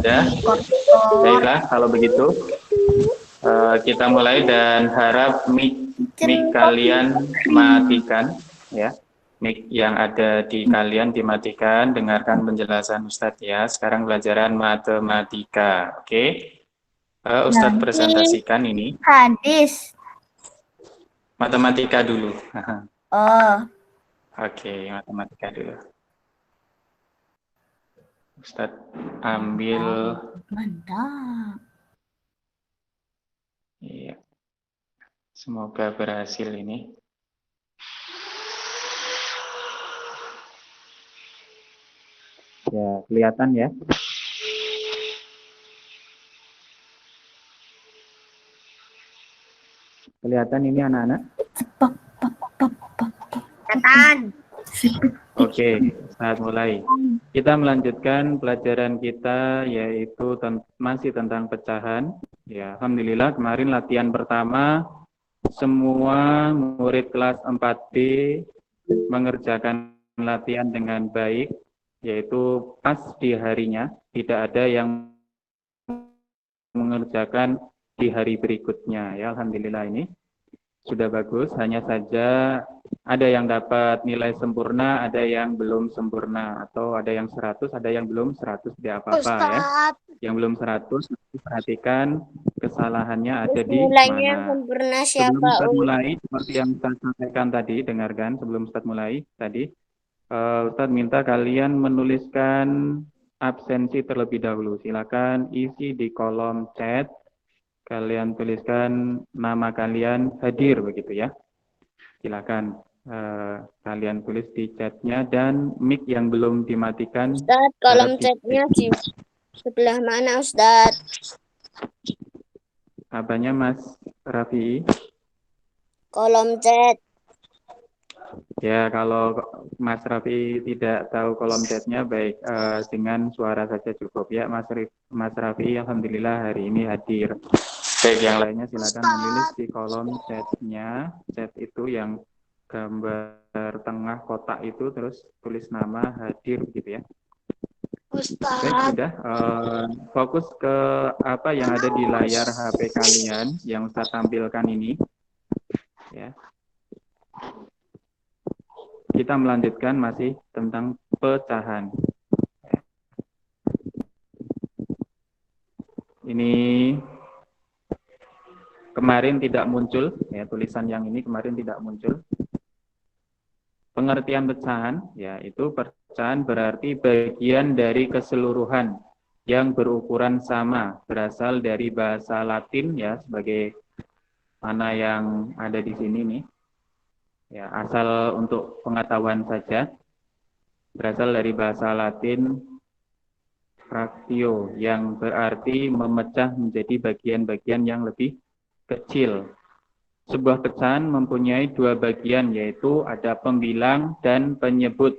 Ya, baiklah kalau begitu kita mulai dan harap mic kalian matikan ya. Mic yang ada di kalian dimatikan, dengarkan penjelasan Ustadz ya. Sekarang pelajaran matematika, oke? Ustadz presentasikan ini. Hadis. Matematika dulu. Oh. Oke, matematika dulu. Ustadz ambil. Mantap. Iya. Semoga berhasil ini. Ya, kelihatan ya. Kelihatan ini anak-anak? Kelihatan. Oke, saat mulai. Kita melanjutkan pelajaran kita yaitu masih tentang pecahan. Ya, alhamdulillah kemarin latihan pertama semua murid kelas 4B mengerjakan latihan dengan baik, yaitu pas di harinya, tidak ada yang mengerjakan di hari berikutnya. Ya, alhamdulillah ini sudah bagus, hanya saja ada yang dapat nilai sempurna, ada yang belum sempurna, atau ada yang 100, ada yang belum 100, tidak apa-apa ya. Yang belum 100, perhatikan kesalahannya ada di mana. Sempurna Sebelum siapa? Ustadz mulai, seperti yang Ustadz sampaikan tadi, dengarkan sebelum Ustadz mulai tadi, Ustadz minta kalian menuliskan absensi terlebih dahulu. Silakan isi di kolom chat. Kalian tuliskan nama kalian hadir begitu ya. Silakan kalian tulis di chatnya dan mic yang belum dimatikan. Ustadz, kolom chatnya di sebelah mana Ustadz? Apanya Mas Raffi? Kolom chat. Ya, kalau Mas Raffi tidak tahu kolom chatnya, baik dengan suara saja cukup ya. Mas Raffi, alhamdulillah hari ini hadir. Baik, yang lainnya silakan menulis di kolom chatnya. Chat itu yang gambar tengah kotak itu, terus tulis nama hadir gitu ya. Baik, sudah. Fokus ke apa yang ada di layar HP kalian yang saya tampilkan ini. Ya. Kita melanjutkan masih tentang pecahan. Ini kemarin tidak muncul, ya tulisan yang ini kemarin tidak muncul. Pengertian pecahan, yaitu pecahan berarti bagian dari keseluruhan yang berukuran sama, berasal dari bahasa Latin ya, sebagai mana yang ada di sini nih. Ya, asal untuk pengetahuan saja, berasal dari bahasa Latin fractio, yang berarti memecah menjadi bagian-bagian yang lebih kecil. Sebuah pecahan mempunyai dua bagian, yaitu ada pembilang dan penyebut,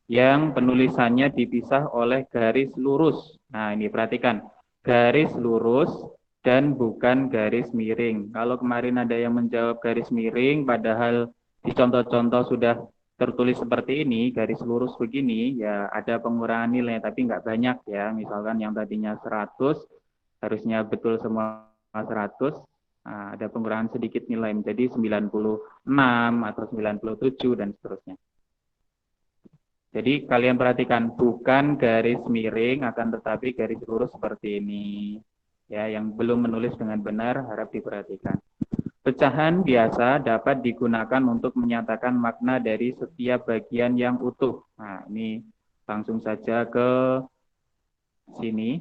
yang penulisannya dipisah oleh garis lurus. Nah, ini perhatikan, garis lurus dan bukan garis miring. Kalau kemarin ada yang menjawab garis miring, padahal di contoh-contoh sudah tertulis seperti ini, garis lurus begini, ya ada pengurangan nilai, tapi nggak banyak ya. Misalkan yang tadinya 100, harusnya betul semua 100, nah, ada pengurangan sedikit nilai menjadi 96 atau 97 dan seterusnya. Jadi kalian perhatikan, bukan garis miring, akan tetapi garis lurus seperti ini. Ya, yang belum menulis dengan benar harap diperhatikan. Pecahan biasa dapat digunakan untuk menyatakan makna dari setiap bagian yang utuh. Nah, ini langsung saja ke sini.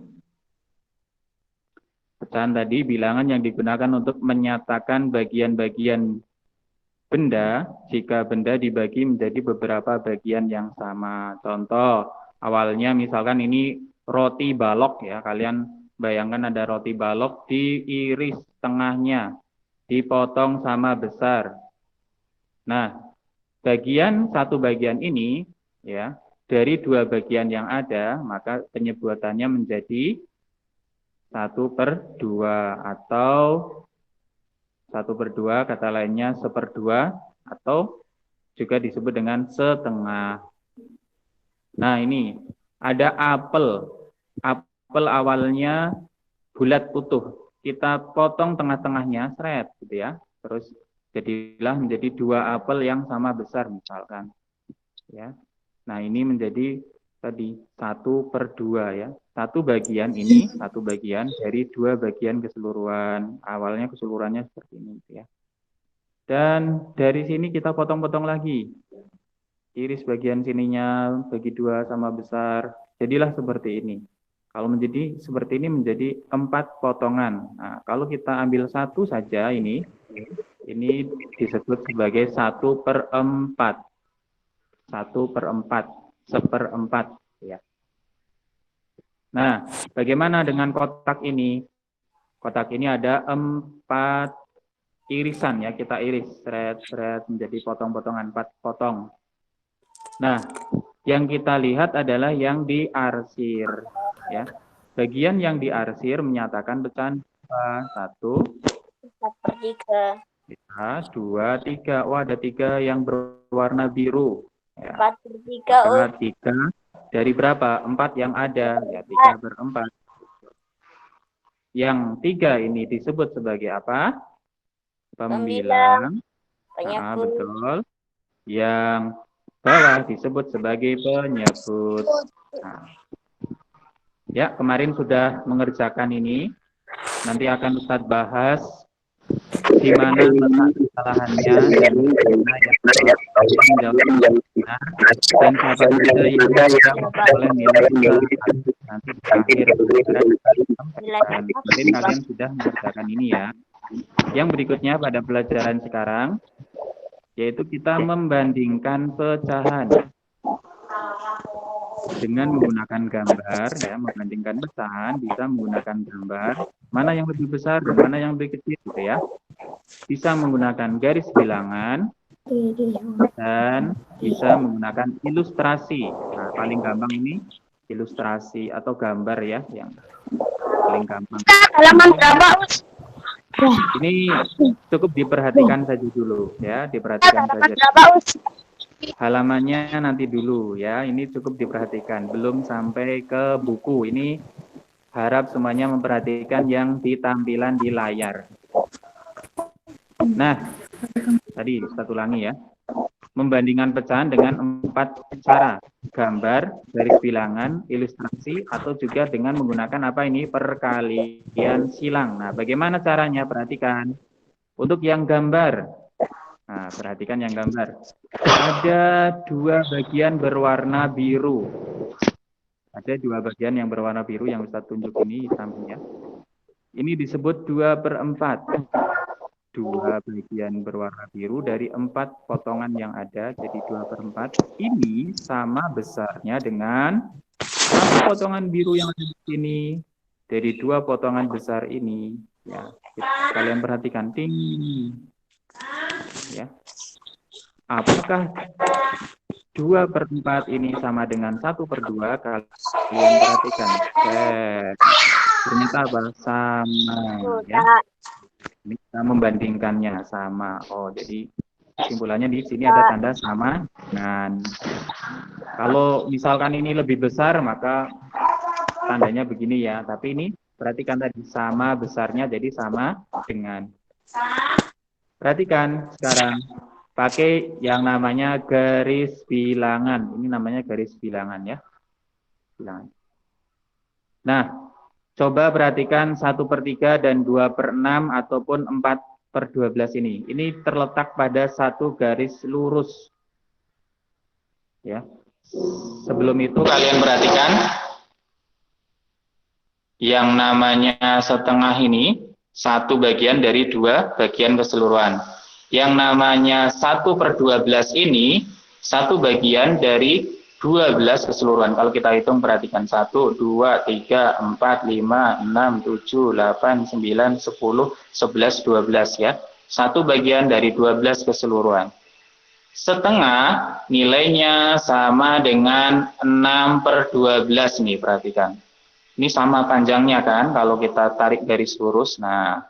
Pecahan tadi bilangan yang digunakan untuk menyatakan bagian-bagian benda jika benda dibagi menjadi beberapa bagian yang sama. Contoh, awalnya misalkan ini roti balok ya. Kalian bayangkan ada roti balok, diiris tengahnya, dipotong sama besar. Nah, satu bagian ini ya, dari dua bagian yang ada, maka penyebutannya menjadi 1/2 atau 1/2, kata lainnya 1/2, atau juga disebut dengan setengah. Nah, ini ada apel. Apel awalnya bulat utuh. Kita potong tengah-tengahnya, seret, gitu ya. Terus jadilah menjadi dua apel yang sama besar, misalkan. Ya. Nah, ini menjadi tadi 1/2 ya. Satu bagian ini, satu bagian dari dua bagian keseluruhan. Awalnya keseluruhannya seperti ini, gitu ya. Dan dari sini kita potong-potong lagi. Iris bagian sininya bagi dua sama besar. Jadilah seperti ini. Kalau menjadi seperti ini menjadi 4 potongan. Nah, kalau kita ambil satu saja ini disebut sebagai 1/4. 1/4, 1/4 ya. Nah, bagaimana dengan kotak ini? Kotak ini ada 4 irisan ya, kita iris seret-seret menjadi potong-potongan 4 potong. Nah, yang kita lihat adalah yang diarsir ya. Bagian yang diarsir menyatakan pecahan 1, 4/3. 2, 3. Oh, ada 3 yang berwarna biru. Ya. 4/3. Maka 3 dari berapa? 4 yang ada. Ya, 3/4. Yang 3 ini disebut sebagai apa? Pembilang. Nah, betul. Yang bawah disebut sebagai penyebut. Nah, ya, kemarin sudah mengerjakan ini. Nanti akan Ustadz bahas di mana letak kesalahannya dan mana yang menjawab benar dan siapa saja yang tidak boleh nilai nanti di akhir dan kemarin kalian sudah mengerjakan ini ya. Yang berikutnya pada pelajaran sekarang yaitu kita membandingkan pecahan dengan menggunakan gambar ya, membandingkan pecahan bisa menggunakan gambar mana yang lebih besar dan mana yang lebih kecil gitu ya. Bisa menggunakan garis bilangan dan bisa menggunakan ilustrasi. Nah, paling gampang ini ilustrasi atau gambar ya yang paling gampang. Halaman berapa? Ini cukup diperhatikan saja dulu ya, diperhatikan saja. Halamannya nanti dulu ya, ini cukup diperhatikan, belum sampai ke buku. Ini harap semuanya memperhatikan yang ditampilan di layar. Nah, tadi satu ulangi ya. Membandingkan pecahan dengan 4 cara. Gambar, garis bilangan, ilustrasi, atau juga dengan menggunakan apa ini? Perkalian silang. Nah, bagaimana caranya? Perhatikan. Untuk yang gambar. Nah, perhatikan yang gambar. Ada 2 bagian berwarna biru. Ada 2 bagian yang berwarna biru yang Ustaz tunjuk ini sampingnya. Ini disebut 2/4. 2 bagian berwarna biru dari 4 potongan yang ada, jadi 2/4. Ini sama besarnya dengan 1 potongan biru yang ada di sini. Dari 2 potongan besar ini, ya, kalian perhatikan tinggi. Ya. Apakah 2/4 ini sama dengan 1/2? Kalian perhatikan. Ternyata apa? Sama. Ya. Ini kita membandingkannya sama. Oh, jadi kesimpulannya di sini ada tanda sama dengan. Kalau misalkan ini lebih besar, maka tandanya begini ya. Tapi ini perhatikan tadi sama besarnya, jadi sama dengan. Perhatikan sekarang. Pakai yang namanya garis bilangan. Ini namanya garis bilangan ya. Bilangan. Nah, coba perhatikan 1/3 dan 2/6 ataupun 4/12 ini. Ini terletak pada satu garis lurus. Ya. Sebelum itu kalian perhatikan yang namanya setengah ini satu bagian dari 2 bagian keseluruhan. Yang namanya 1/12 ini satu bagian dari 12 keseluruhan. Kalau kita hitung perhatikan 1, 2, 3, 4, 5, 6, 7, 8, 9, 10, 11, 12 ya. Satu bagian dari 12 keseluruhan. Setengah nilainya sama dengan 6/12 nih, perhatikan. Ini sama panjangnya kan kalau kita tarik garis lurus. Nah,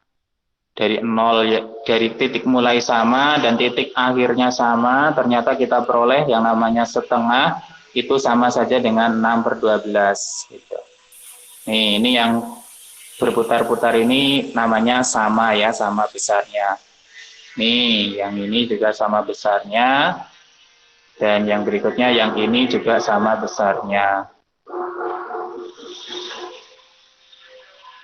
dari 0 ya, dari titik mulai sama dan titik akhirnya sama, ternyata kita peroleh yang namanya setengah itu sama saja dengan 6/12 gitu. Nih, ini yang berputar-putar ini namanya sama ya, sama besarnya. Nih, yang ini juga sama besarnya. Dan yang berikutnya yang ini juga sama besarnya.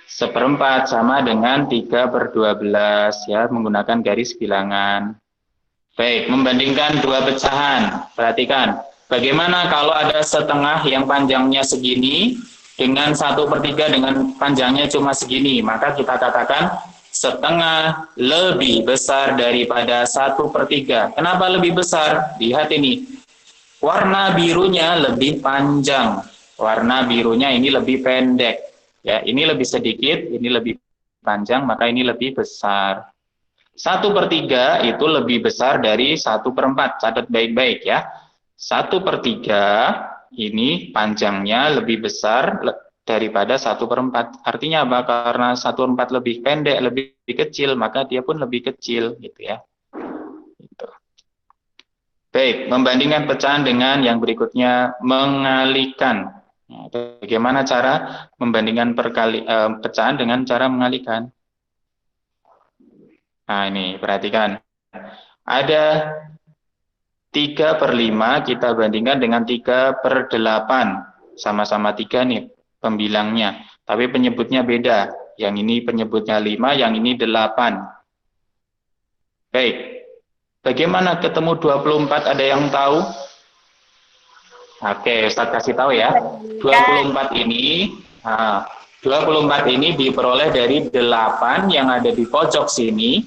1/4 sama dengan 3/12 ya, menggunakan garis bilangan. Baik, membandingkan dua pecahan. Perhatikan, bagaimana kalau ada setengah yang panjangnya segini dengan 1/3 dengan panjangnya cuma segini. Maka kita katakan setengah lebih besar daripada 1/3. Kenapa lebih besar? Lihat ini, warna birunya lebih panjang. Warna birunya ini lebih pendek. Ya, ini lebih sedikit, ini lebih panjang, maka ini lebih besar. 1/3 itu lebih besar dari 1/4. Catat baik-baik ya. 1/3 ini panjangnya lebih besar daripada 1/4. Artinya apa? Karena 1/4 lebih pendek, lebih kecil, maka dia pun lebih kecil gitu ya. Gitu. Baik, membandingkan pecahan dengan yang berikutnya, mengalikan. Nah, bagaimana cara membandingkan pecahan dengan cara mengalikan? Nah, ini perhatikan. Ada 3/5 kita bandingkan dengan 3/8. Sama-sama 3 nih pembilangnya. Tapi penyebutnya beda. Yang ini penyebutnya 5, yang ini 8. Baik. Bagaimana ketemu 24? Ada yang tahu? Oke, Ustaz kasih tahu ya. 24 ini, 24 ini diperoleh dari 8 yang ada di pojok sini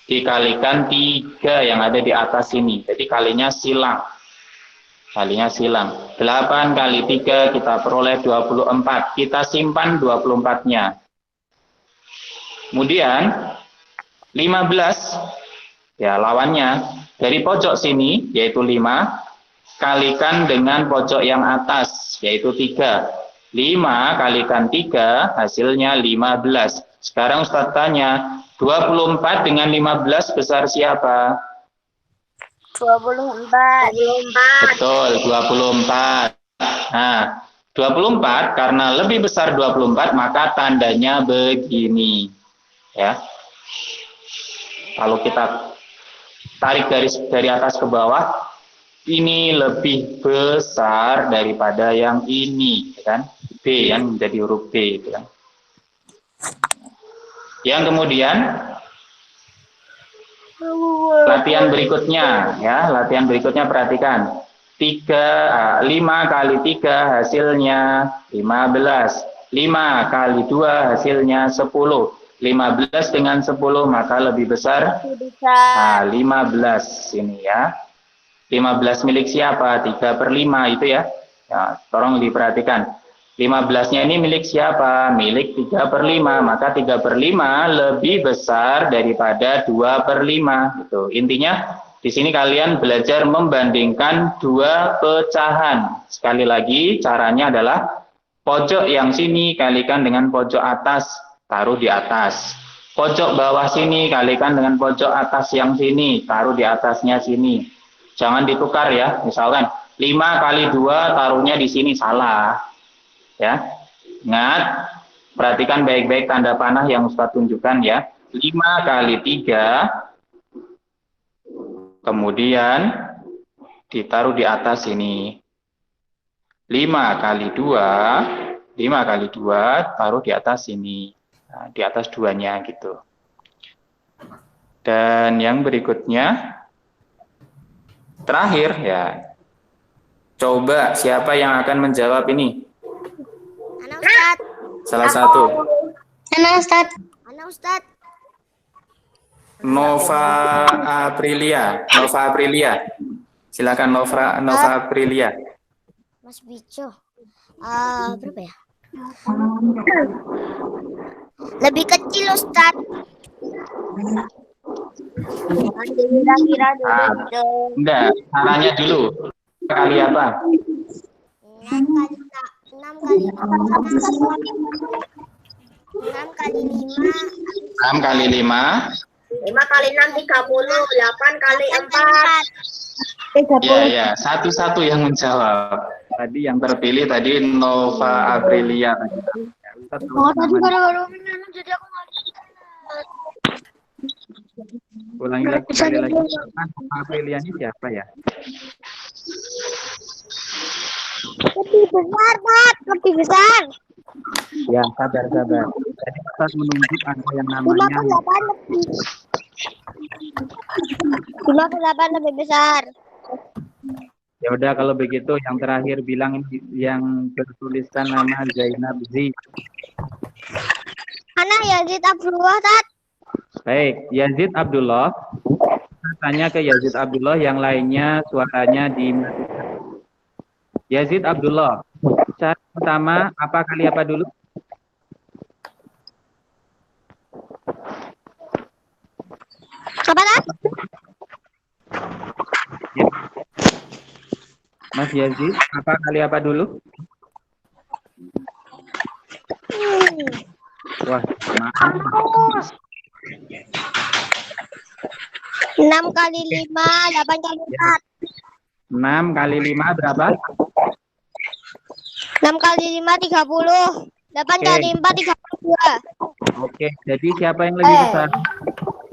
dikalikan 3 yang ada di atas sini. Jadi kalinya silang. Kalinya silang. 8 kali 3 kita peroleh 24. Kita simpan 24-nya. Kemudian 15 ya lawannya dari pojok sini yaitu 5 kalikan dengan pojok yang atas yaitu 3. 5 kalikan 3 hasilnya 15. Sekarang Ustaz tanya, 24 dengan 15 besar siapa? 24. Betul, 24. Nah, 24 karena lebih besar 24 maka tandanya begini. Ya. Kalau kita tarik dari atas ke bawah, ini lebih besar daripada yang ini, kan? B yang menjadi huruf B itu kan. Yang kemudian latihan berikutnya ya, latihan berikutnya perhatikan. 5 kali 3 hasilnya 15. 5 kali 2 hasilnya 10. 15 dengan 10 maka lebih besar. Nah, 15 ini ya. 15 milik siapa? 3/5 itu ya. Ya, tolong diperhatikan. 15-nya ini milik siapa? Milik 3/5. Maka 3/5 lebih besar daripada 2/5. Gitu. Intinya di sini kalian belajar membandingkan dua pecahan. Sekali lagi caranya adalah pojok yang sini kalikan dengan pojok atas, taruh di atas. Pojok bawah sini kalikan dengan pojok atas yang sini, taruh di atasnya sini. Jangan ditukar ya. Misalkan 5 kali 2 taruhnya di sini salah. Ya, ingat, perhatikan baik-baik tanda panah yang Ustaz tunjukkan ya. 5 kali 3, kemudian ditaruh di atas ini. 5 kali 2 taruh di atas ini. Nah, di atas 2-nya gitu. Dan yang berikutnya, terakhir ya, coba siapa yang akan menjawab ini? Ana Ustaz. Salah satu. Ana Ustaz. Ana Ustaz. Nova Aprilia. Silakan Nova Aprilia. Mas Bico. Berapa ya? Lebih kecil Ustaz. Kira-kira dulu. Enggak, caranya dulu. Kali apa? 6 kali 5. 6 kali 5. 5 kali 6 30, 8 kali 4. Ya, satu-satu yang menjawab. Tadi yang terpilih tadi Nova Aprilia. Ya, Ustaz, Oh, tadi namanya. baru jadi aku nggak bisa. Ulangi lagi sekali lagi. Nova Aprilia ini siapa ya? Lebih besar, Pak. Lebih besar. Ya, sabar. Jadi Ustaz menunjuk angka yang namanya 58 lebih. 58 lebih besar. ya udah kalau begitu yang terakhir bilang yang bertuliskan nama Zainab Z. Anak Yazid Abdullah, Tat. Baik, Yazid Abdullah. Saya tanya ke Yazid Abdullah, yang lainnya suaranya dimatikan. Yazid Abdullah. Cara pertama apa kali apa dulu? Apa, Tat? Ya. Mas Yazid, apa kali apa dulu? Wah, maaf. 6 kali 5, 8 kali 4. 6 kali 5 berapa? 6 kali 5, 30. 8 kali 4, 32. Oke, jadi siapa yang lebih besar?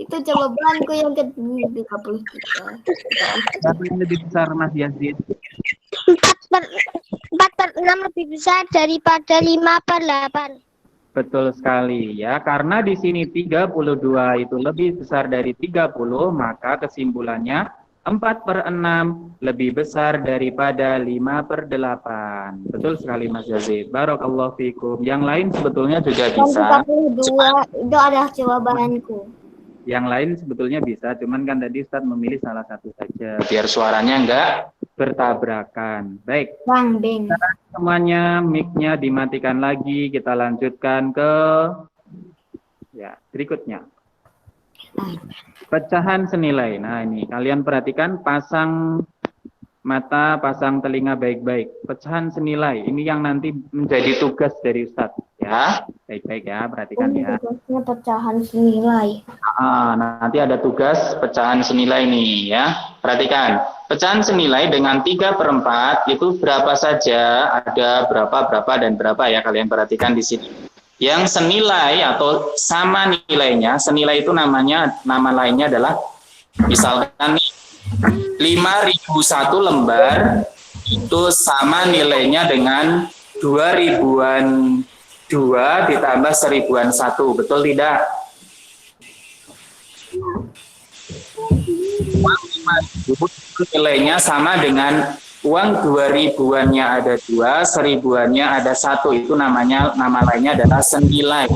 Itu jawabanku yang ke-33. Siapa yang lebih besar, Mas Yazid? 4 per 6 lebih besar daripada 5 per 8. Betul sekali ya, karena di sini 32 itu lebih besar dari 30, maka kesimpulannya 4 per 6 lebih besar daripada 5 per 8. Betul sekali Mas Yazid. Barakallahu fikum. Yang lain sebetulnya juga bisa. 32 itu adalah jawabanku. Yang lain sebetulnya bisa, cuman kan tadi Ustadz memilih salah satu saja. Biar suaranya enggak bertabrakan. Baik. Bang, Beng. Semuanya mic-nya dimatikan lagi. Kita lanjutkan ke berikutnya. Pecahan senilai. Nah ini kalian perhatikan, pasang mata, pasang telinga baik-baik. Pecahan senilai. Ini yang nanti menjadi tugas dari Ustadz. Ya, baik-baik ya, perhatikan ya. Tugasnya pecahan senilai. Nanti ada tugas pecahan senilai nih ya. Perhatikan, pecahan senilai dengan 3/4 itu berapa saja, ada berapa dan berapa ya, kalian perhatikan di sini. Yang senilai atau sama nilainya, senilai itu nama lainnya adalah misalkan nih 5.001 lembar itu sama nilainya dengan 2.000-an 2 ditambah 1.001, betul tidak? Uang 5.000 nilainya sama dengan uang 2.000-annya ada 2, 1.000-annya ada 1. Itu nama lainnya adalah senilai.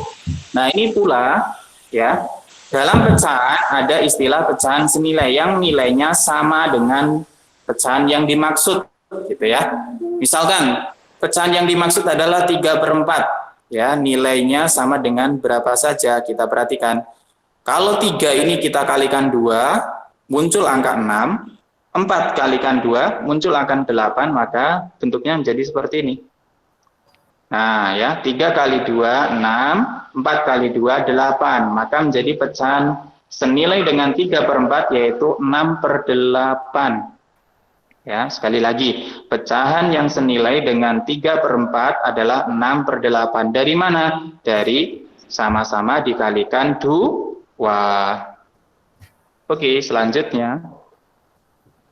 Nah ini pula ya, dalam pecahan ada istilah pecahan senilai yang nilainya sama dengan pecahan yang dimaksud, gitu ya. Misalkan pecahan yang dimaksud adalah 3/4. Ya, nilainya sama dengan berapa saja, kita perhatikan. Kalau 3 ini kita kalikan 2, muncul angka 6. 4 kalikan 2, muncul angka 8, maka bentuknya menjadi seperti ini. Nah ya, 3 kali 2, 6, 4 kali 2, 8. Maka menjadi pecahan senilai dengan 3/4, yaitu 6/8. Ya, sekali lagi, pecahan yang senilai dengan 3/4 adalah 6/8. Dari mana? Dari sama-sama dikalikan 2. Oke, selanjutnya.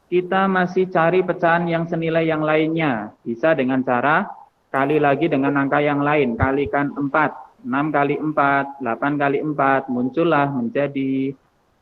Kita masih cari pecahan yang senilai yang lainnya. Bisa dengan cara kali lagi dengan angka yang lain. Kalikan 4. 6 kali 4, 8 kali 4, muncullah menjadi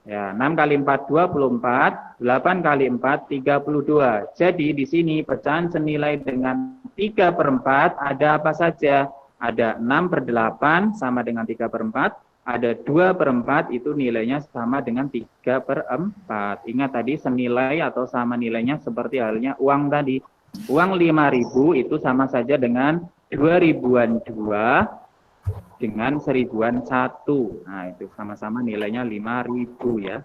6 kali 4, 24, 8 kali 4, 32. Jadi di sini pecahan senilai dengan 3/4 ada apa saja? Ada 6/8 sama dengan 3/4, ada 2/4 itu nilainya sama dengan 3/4. Ingat tadi senilai atau sama nilainya seperti halnya uang tadi. Uang 5.000 itu sama saja dengan 2.000-an 2 dengan 1.000-an 1. Nah, itu sama-sama nilainya 5.000 ya.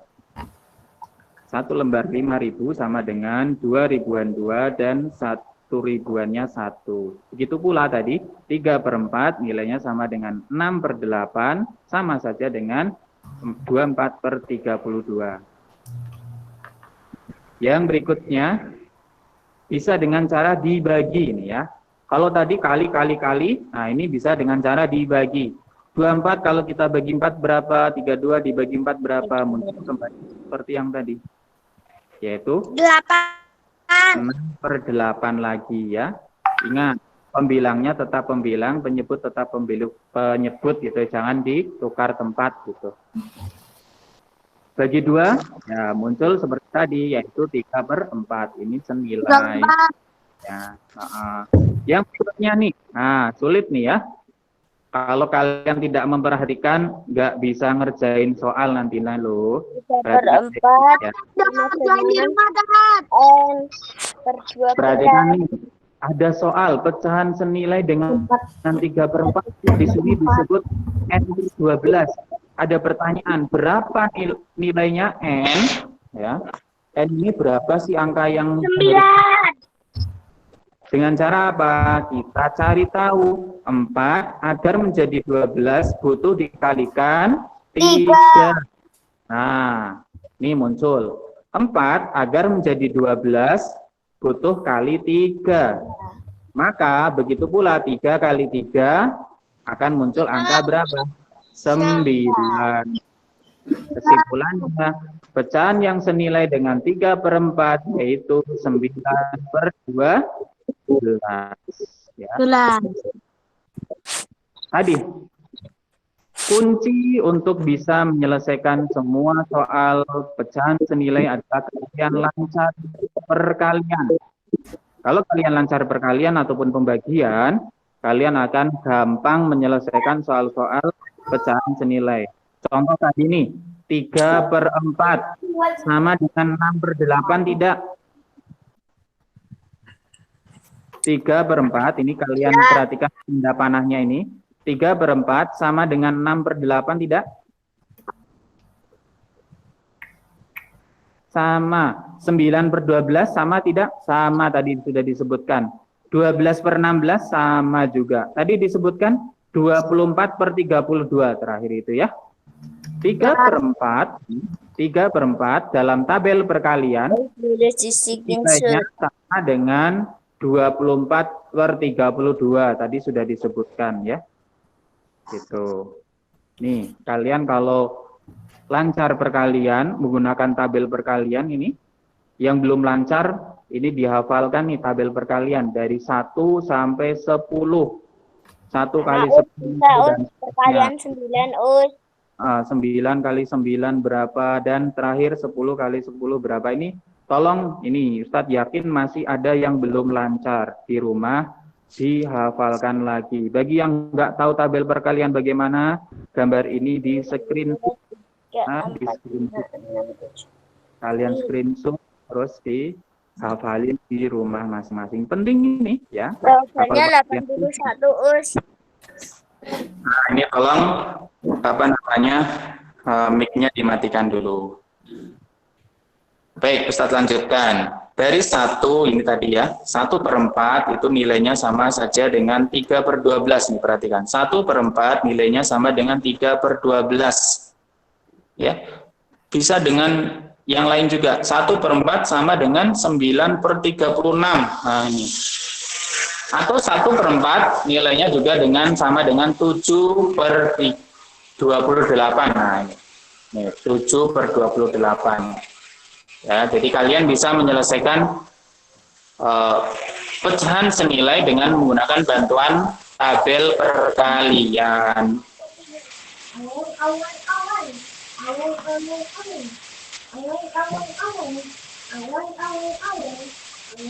1 lembar 5.000 sama dengan 2.000-an 2 dan 1.000-annya 1. Begitu pula tadi 3/4 nilainya sama dengan 6/8 sama saja dengan 24/32. Yang berikutnya bisa dengan cara dibagi ini ya. Kalau tadi kali, nah ini bisa dengan cara dibagi. 24 kalau kita bagi 4 berapa? 32 dibagi 4 berapa? Muncul kembali seperti yang tadi. Yaitu 8. 6/8 lagi ya. Ingat, pembilangnya tetap pembilang, penyebut tetap penyebut gitu. Jangan ditukar tempat gitu. Bagi 2, ya muncul seperti tadi, yaitu 3/4. Ini senilai. Ya, yang berikutnya nih, nah sulit nih ya. Kalau kalian tidak memperhatikan, nggak bisa ngerjain soal nanti lo. 3/4 ya. Perhatikan nih, ada soal pecahan senilai dengan 3/4 di sini disebut N-12. Ada pertanyaan, berapa nilainya N? Ya, N ini berapa sih angka yang 9. Dengan cara apa? Kita cari tahu 4 agar menjadi 12 butuh dikalikan 3. Nah, ini muncul. 4 agar menjadi 12 butuh kali 3. Maka begitu pula 3 kali 3 akan muncul angka berapa? 9. Kesimpulannya, pecahan yang senilai dengan 3/4 yaitu 9/2. Ya. Tadi kunci untuk bisa menyelesaikan semua soal pecahan senilai adalah kalian lancar perkalian. Kalau kalian lancar perkalian ataupun pembagian, kalian akan gampang menyelesaikan soal-soal pecahan senilai. Contoh tadi nih, 3/4 sama dengan 6/8 tidak? 3/4 ini kalian perhatikan tanda panahnya ini. 3/4 sama dengan 6/8 tidak? Sama. 9/12 sama tidak? Sama, tadi sudah disebutkan. 12/16 sama juga. Tadi disebutkan 24/32 terakhir itu ya. 3/4 dalam tabel perkalian nilainya sama dengan 24/32 tadi sudah disebutkan ya. Gitu. Nih, kalian kalau lancar perkalian menggunakan tabel perkalian ini, yang belum lancar ini dihafalkan nih tabel perkalian dari 1 sampai 10. 1 kali 10 dan perkalian 9 us. 9 kali 9 berapa, dan terakhir 10 kali 10 berapa. Ini tolong, ini Ustadz yakin masih ada yang belum lancar di rumah, dihafalkan lagi. Bagi yang nggak tahu tabel perkalian bagaimana, gambar ini di screenshot. Kalian screenshot terus dihafalin di rumah masing-masing. Penting ini ya. Jawabannya 81 us. Nah, ini tolong mic-nya dimatikan dulu. Baik, Ustadz lanjutkan. Dari 1 ini tadi ya, 1/4 itu nilainya sama saja dengan 3/12. Ini perhatikan, 1/4 nilainya sama dengan 3/12. Ya, bisa dengan yang lain juga. 1/4 sama dengan 9/36. Nah ini. Atau 1/4 nilainya juga sama dengan 7/28. Nah ini 7/28. Ya, jadi kalian bisa menyelesaikan pecahan senilai dengan menggunakan bantuan tabel perkalian.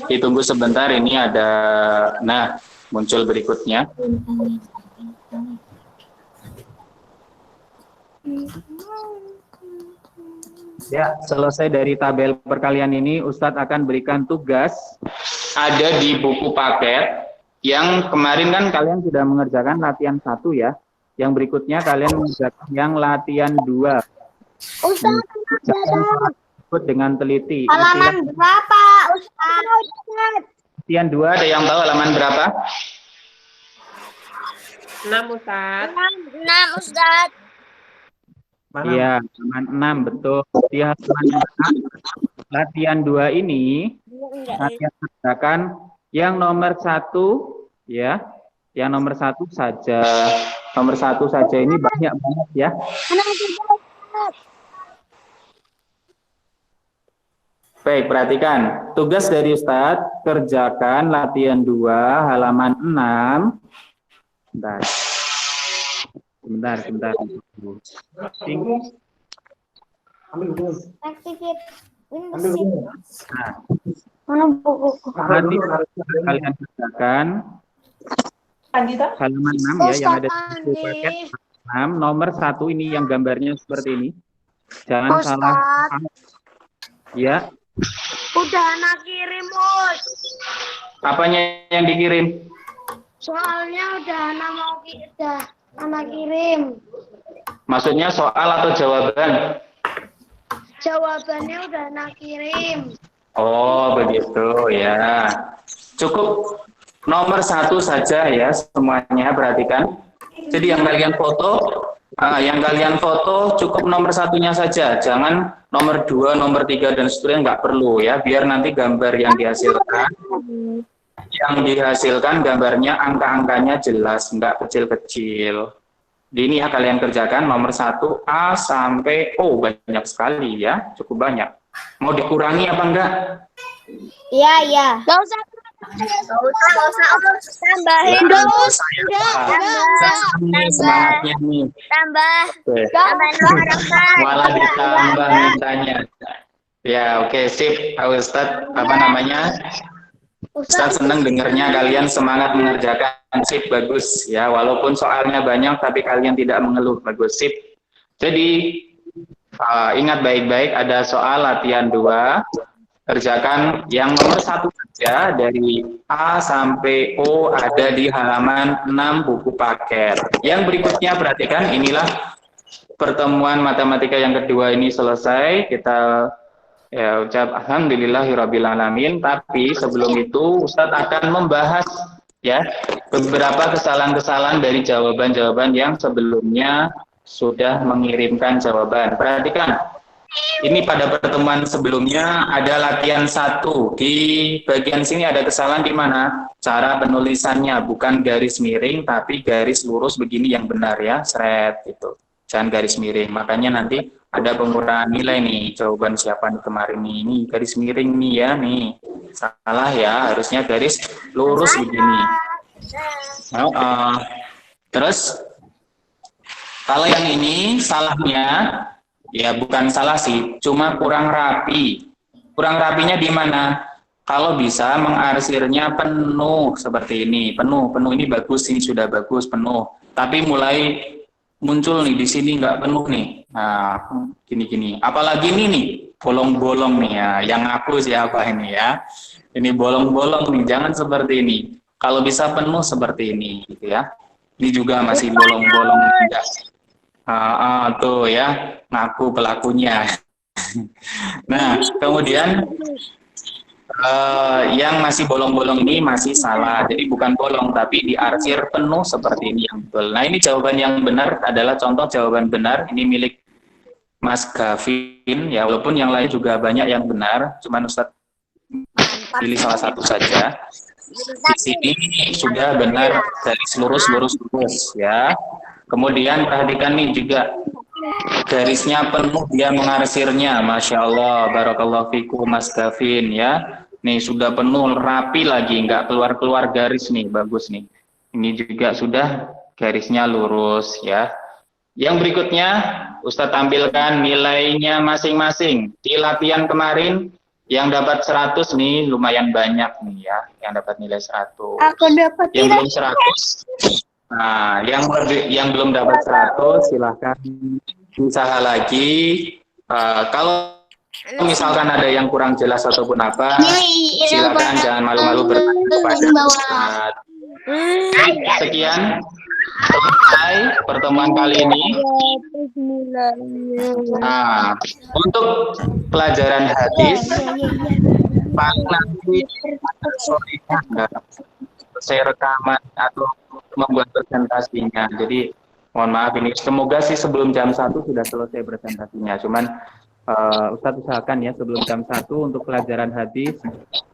Ditunggu sebentar, ini ada, nah muncul berikutnya. Ya, selesai dari tabel perkalian ini, Ustadz akan berikan tugas. Ada di buku paket, yang kemarin kan kalian sudah mengerjakan latihan 1 ya. Yang berikutnya kalian mengerjakan yang latihan 2. Ustadz, ikut dengan teliti. halaman berapa, Ustadz? Latihan 2 ada yang tahu halaman berapa? 6, Ustadz. 6, Ustadz. Iya, halaman 6 betul. Di halaman latihan 2 ini saya kerjakan yang nomor 1 ya. Yang nomor 1 saja. Nomor 1 saja ini banyak banget ya. Baik, perhatikan. Tugas dari Ustadz, kerjakan latihan 2 halaman 6. Sebentar. Nanti kalian kerjakan halaman 6 ya, yang ada di paket 6. Nomor 1 ini yang gambarnya seperti ini. Jangan salah. Ya. Udah anak kirim, Bos. Apanya yang dikirim? Soalnya udah anak kirim. Maksudnya soal atau jawaban? Jawabannya udah anak kirim. Oh, begitu ya. Cukup nomor 1 saja ya semuanya, perhatikan. Jadi yang kalian foto cukup nomor 1-nya saja. Jangan nomor 2, nomor 3 dan seterusnya nggak perlu ya. Biar nanti gambar yang dihasilkan gambarnya angka-angkanya jelas, nggak kecil-kecil. Ini ya kalian kerjakan nomor 1 A sampai O, banyak sekali ya, cukup banyak. Mau dikurangi apa enggak? Iya. Gak usah. Tambahin dong. Semangatnya nih. Tambahin harapan. Malah ditambah mintanya. Ya, oke, sip. Pak Ustadz, apa namanya? Ustadz senang dengarnya kalian semangat mengerjakan. Sip, bagus ya. Walaupun soalnya banyak, tapi kalian tidak mengeluh. Bagus, sip. Jadi ingat baik-baik, ada soal latihan 2. Kerjakan yang nomor 1 saja dari A sampai O ada di halaman 6 buku paket. Yang berikutnya perhatikan, inilah pertemuan matematika yang kedua ini selesai. Kita ya ucap alhamdulillahirrabbilalamin. Tapi sebelum itu Ustadz akan membahas ya beberapa kesalahan-kesalahan dari jawaban-jawaban yang sebelumnya sudah mengirimkan jawaban. Perhatikan. Ini pada pertemuan sebelumnya ada latihan 1. Di bagian sini ada kesalahan di mana cara penulisannya bukan garis miring tapi garis lurus begini yang benar ya, seret gitu. Jangan garis miring. Makanya nanti ada pengurangan nilai nih. Jawaban siapa nih kemarin nih? Ini garis miring nih ya nih. Salah ya, harusnya garis lurus begini. Terus kalau yang ini salahnya ya bukan salah sih, cuma kurang rapi. Kurang rapinya di mana? Kalau bisa mengarsirnya penuh seperti ini, penuh ini bagus, ini sudah bagus penuh. Tapi mulai muncul nih di sini nggak penuh nih. Nah, gini. Apalagi ini nih, bolong-bolong nih ya. Yang aku siapa ini ya? Ini bolong-bolong nih, jangan seperti ini. Kalau bisa penuh seperti ini, gitu ya. Ini juga masih bolong-bolong juga. Tuh ya, ngaku pelakunya. Nah, kemudian yang masih bolong-bolong ini masih salah. Jadi bukan bolong, tapi diarsir penuh seperti ini yang betul. Nah, ini jawaban yang benar adalah contoh jawaban benar. Ini milik Mas Gavin, ya walaupun yang lain juga banyak yang benar. Cuman Ustadz pilih salah satu saja. Di sini sudah benar garis lurus ya. Kemudian perhatikan nih juga garisnya penuh dia mengarsirnya, Masya Allah, Barakallahu fikum Mas Gavin ya. Nih sudah penuh rapi lagi, nggak keluar garis nih, bagus nih. Ini juga sudah garisnya lurus ya. Yang berikutnya Ustadz tampilkan nilainya masing-masing. Di latihan kemarin yang dapat 100 nih lumayan banyak nih ya, yang dapat nilai 100. Aku dapat yang belum 100. Nah, yang belum dapat 100 silahkan usaha lagi. Kalau misalkan ada yang kurang jelas ataupun apa, silakan jangan malu-malu bertanya kepada Ustaz. Sekian selesai pertemuan kali ini. Nah, untuk pelajaran hadis, nanti sorenya saya rekaman atau membuat presentasinya. Jadi mohon maaf ini semoga sih sebelum jam 1 sudah selesai presentasinya. Cuman Ustadz usahakan ya sebelum jam 1 untuk pelajaran hadis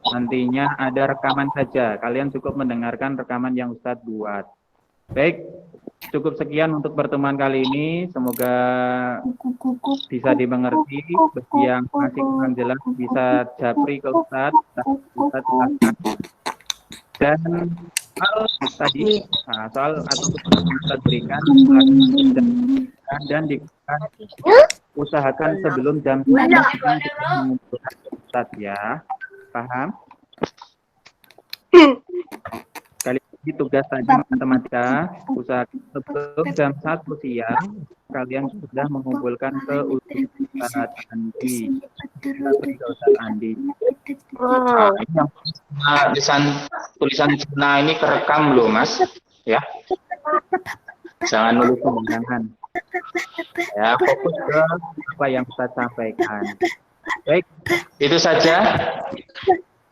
nantinya ada rekaman saja. Kalian cukup mendengarkan rekaman yang Ustadz buat. Baik, cukup sekian untuk pertemuan kali ini. Semoga bisa dimengerti. Bagi yang masih kurang jelas bisa japri ke Ustadz. Ustadz silakan. Dan soal atau Ustadz berikan dan usahakan sebelum jam 1 kita mengumpulkan Ustadz ya. Paham? Kali ini tugas tadi matematika, usahakan sebelum jam 1 siang kalian sudah mengumpulkan ke Ustadz Andi. Ustadz Andi. Nah, ini yang tulisan Cina ini kerekam loh Mas, ya. Jangan nulis sembarangan. Ya, fokus ke apa yang saya sampaikan. Baik, itu saja.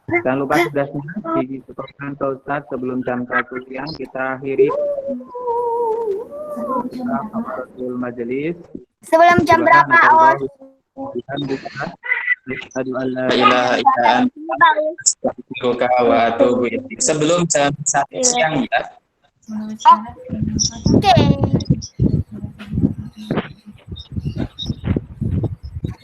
Jangan lupa tugasnya disetorkan ke Ustadz sebelum jam 1 siang. Kita akhiri majelis. Sebelum jam berapa, Awas? Sebelum jam 1 siang ya. Oke.